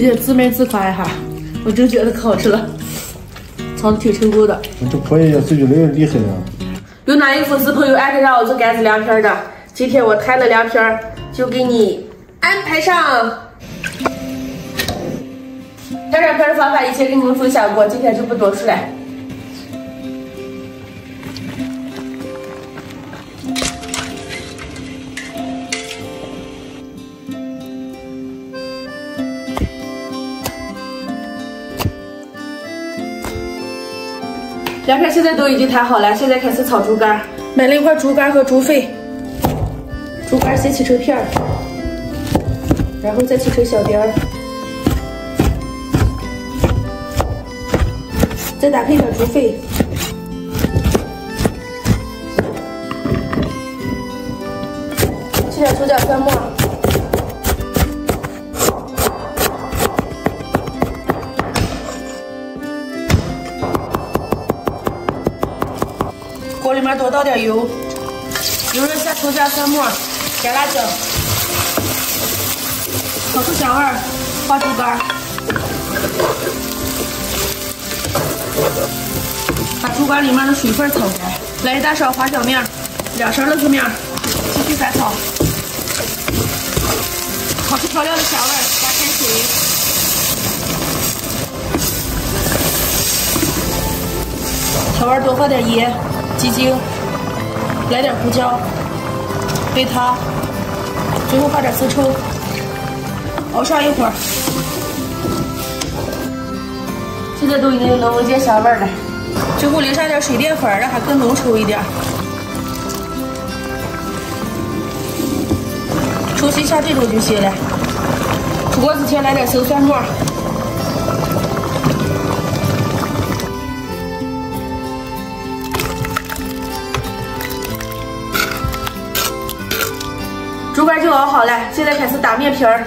今天自美自夸一下，我真觉得可好吃了，炒的挺成功的。这可以呀，这就那个厉害呀。有哪一粉丝朋友艾特让我做干子凉皮的，今天我摊了凉皮，就给你安排上。摊凉皮的方法以前跟你们分享过，今天就不多说了。凉皮现在都已经摊好了，现在开始炒猪肝。买了一块猪肝和猪肺，猪肝先切成片儿，然后再切成小丁儿，再搭配点猪肺，切点葱姜蒜末。锅里面多倒点油，油热下葱姜蒜末，加辣椒，炒出香味儿，放猪肝，把猪肝里面的水分炒开，来一大勺花椒面，2勺乐子面，继续翻炒，炒出调料的香味儿，加开水。调味多放点盐、鸡精，来点胡椒、白糖，最后放点生抽，熬上一会儿。现在都已经能闻见香味了，最后淋上点水淀粉，让它更浓稠一点。抽起像这种就行了。出锅之前来点生蒜末。猪肝就熬好了，现在开始打面皮儿。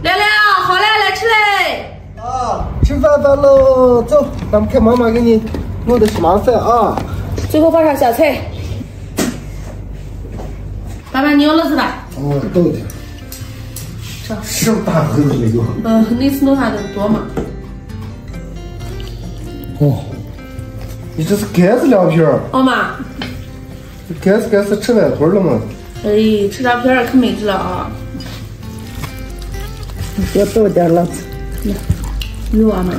亮亮，好嘞，来吃嘞！吃饭喽，走，咱们看妈妈给你弄的什么饭啊？最后放上香菜。爸爸，你要乐子吧？哦，都的。这是大盒子那个。那次弄啥的多嘛？哦，你这是干子凉皮儿？哦妈。干是吃完腿了吗？哎，吃凉皮儿可美滋了啊！多倒点乐子。有啊妈。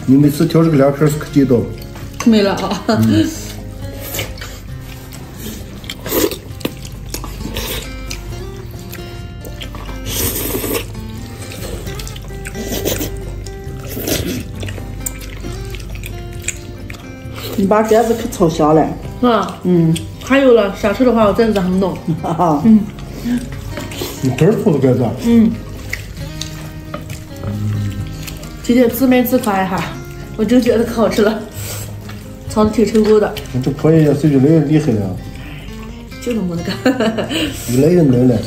你每次挑这个凉皮是可地道，可美了啊！你把干子可炒香了。还有了，想吃的话我再给他们弄。你这儿铺的干子？今天自美自夸一下，我真觉得可好吃了，炒的挺成功的。这可以呀，这就那个厉害了。就那么那个。越来越嫩了，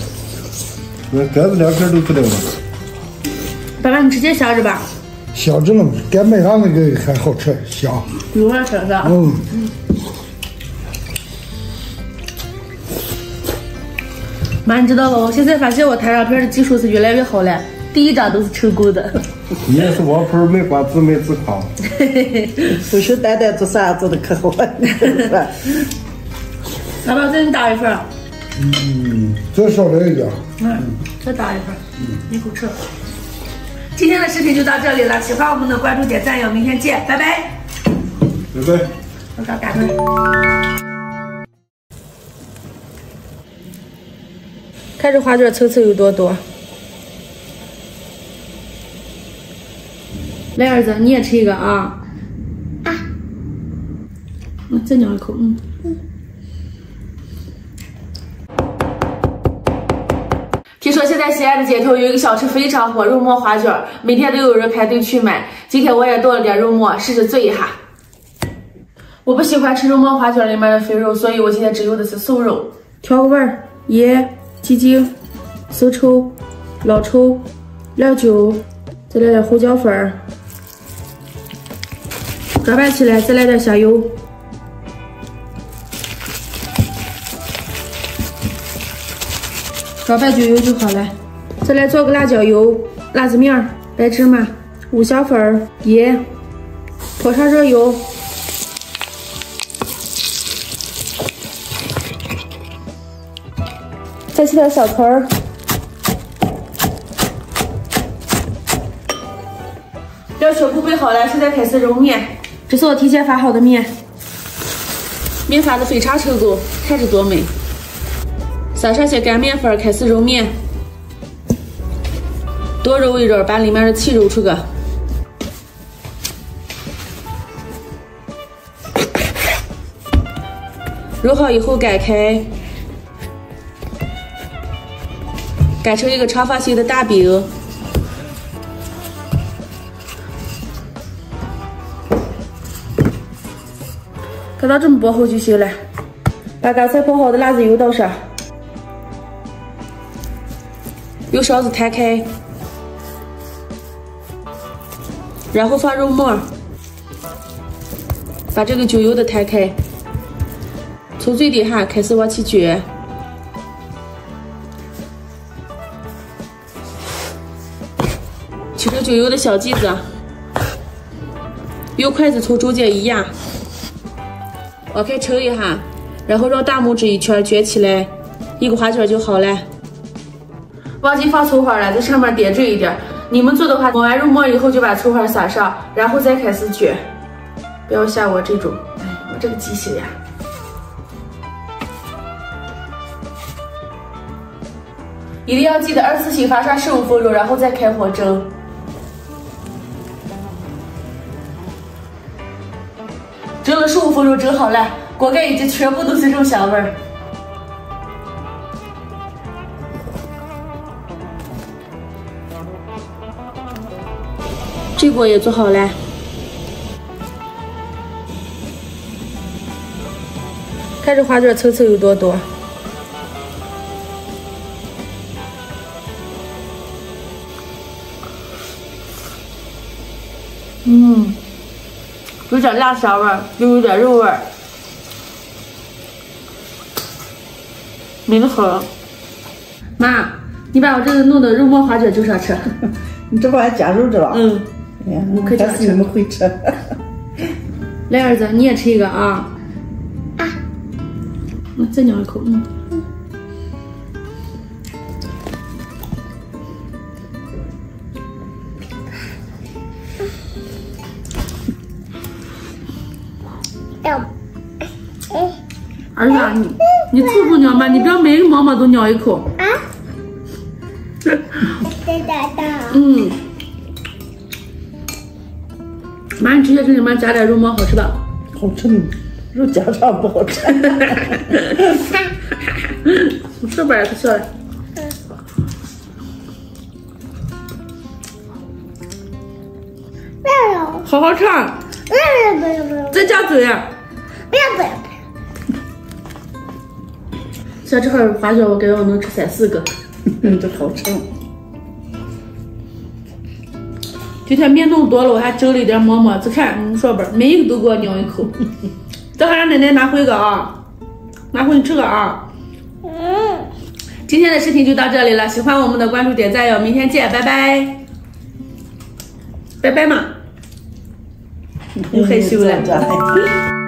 那干子凉皮都不得了。爸爸，你直接想着吧。香着呢，干麦上那个还好吃，香。有点吃是吧？妈，你知道吗？我现在发现我摊凉皮的技术是越来越好了，第一张都是成功的。你也是王牌卖瓜自卖自夸。不是单单做啥做的可好了。爸爸，再给你打一份。再少来一点。再打一份。一口吃。今天的视频就到这里了，喜欢我们的关注点赞哟，明天见，拜拜。拜拜。我找打分。看这花卷层层有多多。来，儿子，你也吃一个啊！再咬一口，在西安的街头有一个小吃非常火，肉末花卷，每天都有人排队去买。今天我也剁了点肉末，试试嘴一下。我不喜欢吃肉末花卷里面的肥肉，所以我今天只用的是瘦肉。调个味儿，盐、鸡精、生抽、老抽、料酒，再来点胡椒粉，抓拌起来，再来点香油。抓拌均匀就好了。再来做个辣椒油、辣子面、白芝麻、五香粉、盐，泼上热油，再切点小葱儿，料全部备好了，现在开始揉面。这是我提前发好的面，面发的非常成功，看着多美。撒上些干面粉，开始揉面，多揉一揉，把里面的气揉出个。揉好以后擀开，擀成一个长方形的大饼。擀到这么薄厚就行了。把刚才泡好的辣子油倒上。用勺子摊开，然后放肉末，把这个均匀的摊开，从最底下开始往起卷，取成均匀的小剂子，用筷子从中间一压，往开撑一下，然后绕大拇指一圈卷起来，一个花卷就好了。忘记放葱花了，在上面点缀一点。你们做的话，抹完肉末以后就把葱花撒上，然后再开始卷，不要像我这种，哎，我这个记性呀。一定要记得2次性发上15分钟，然后再开火蒸。蒸了15分钟，蒸好了，锅盖已经全部都是肉香味儿。这锅也做好了，看这花卷层层有多多。有点辣香味儿，又有点肉味儿，美得很。妈，你把我这个弄的肉末花卷就上吃。你这不还加肉着了？嗯。我可但是你们会吃。来，儿子，你也吃一个啊！再咬一口，儿子，你处处咬嘛，你不要每个馍馍都咬一口。妈，你直接这里面加点肉末，好吃吧？好吃呢，肉加上不好吃。这边可笑了。好好吃啊！再加嘴呀！不要！像这块花卷，我感觉我能吃3、4个。这好吃。今天面弄多了，我还蒸了一点馍馍，只看说吧，每一个都给我咬一口。等会让奶奶拿回个啊，拿回你吃个啊。今天的视频就到这里了，喜欢我们的关注点赞哟，明天见，拜拜。拜拜嘛，又害羞了。